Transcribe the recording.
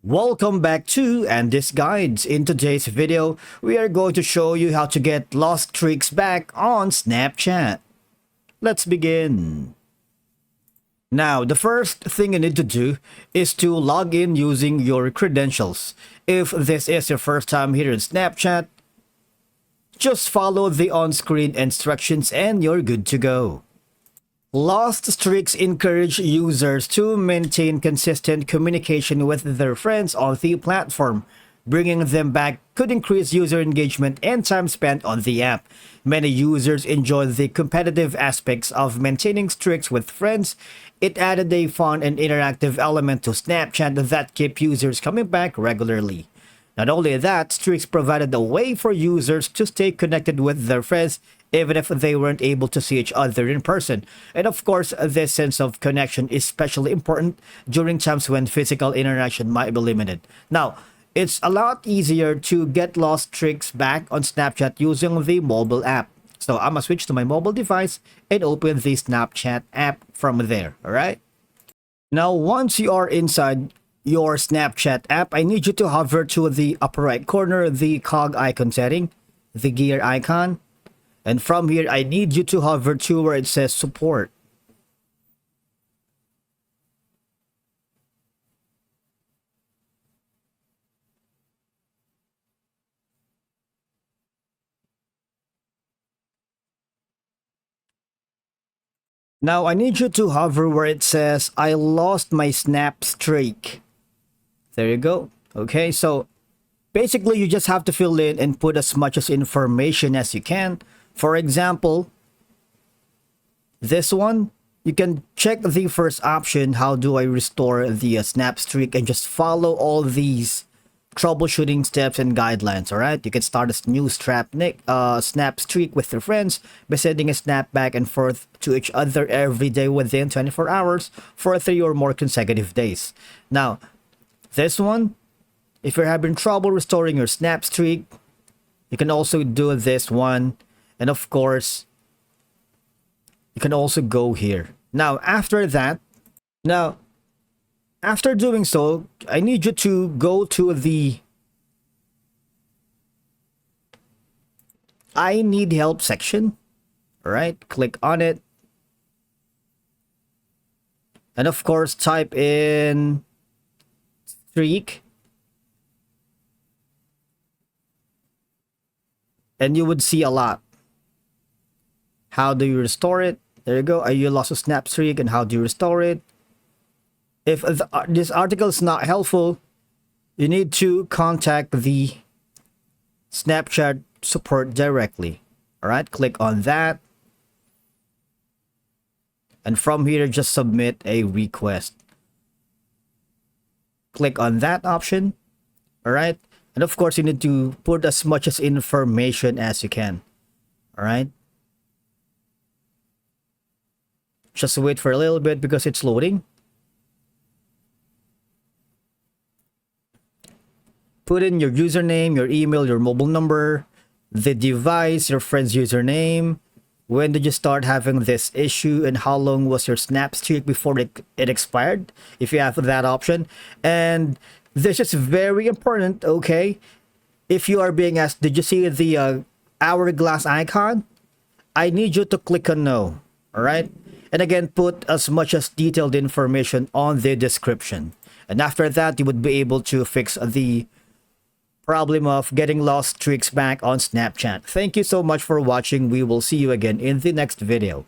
Welcome back to Andy's Guides. In today's video, we are going to show you how to get lost streaks back on Snapchat. Let's begin. Now, the first thing you need to do is to log in using your credentials. If this is your first time here in Snapchat, just follow the on-screen instructions and you're good to go. Lost streaks encourage users to maintain consistent communication with their friends on the platform. Bringing them back could increase user engagement and time spent on the app. Many users enjoy the competitive aspects of maintaining streaks with friends. It added a fun and interactive element to Snapchat that kept users coming back regularly. Not only that, streaks provided a way for users to stay connected with their friends even if they weren't able to see each other in person. And of course, this sense of connection is especially important during times when physical interaction might be limited. Now, it's a lot easier to get lost streaks back on Snapchat using the mobile app. So I'm gonna switch to my mobile device and open the Snapchat app from there, alright? Now, once you are inside your Snapchat app, I need you to hover to the upper right corner, the cog icon setting, the gear icon. And from here, I need you to hover to where it says support. Now, I need you to hover where it says, I lost my snap streak. There you go. Okay, so basically, you just have to fill in and put as much as information as you can. For example, this one, you can check the first option, how do I restore the snap streak, and just follow all these troubleshooting steps and guidelines, alright? You can start a new snap streak with your friends by sending a snap back and forth to each other every day within 24 hours for 3 or more consecutive days. Now, this one, if you're having trouble restoring your snap streak, you can also do this one. And of course, you can also go here. Now, after doing so, I need you to go to the I need help section. All right, click on it. And of course, type in streak. And you would see a lot. How do you restore it? There you go. You lost a snap streak and how do you restore it? If this article is not helpful, you need to contact the Snapchat support directly. All right, click on that. And from here, just submit a request. Click on that option. All right. And of course, you need to put as much as information as you can. All right. Just wait for a little bit because it's loading. Put in your username, your email, your mobile number, the device, your friend's username. When did you start having this issue and how long was your snap streak before it expired? If you have that option. And this is very important, okay? If you are being asked, did you see the hourglass icon? I need you to click on no, all right? And again, put as much as detailed information on the description. And after that, you would be able to fix the problem of getting lost streaks back on Snapchat. Thank you so much for watching. We will see you again in the next video.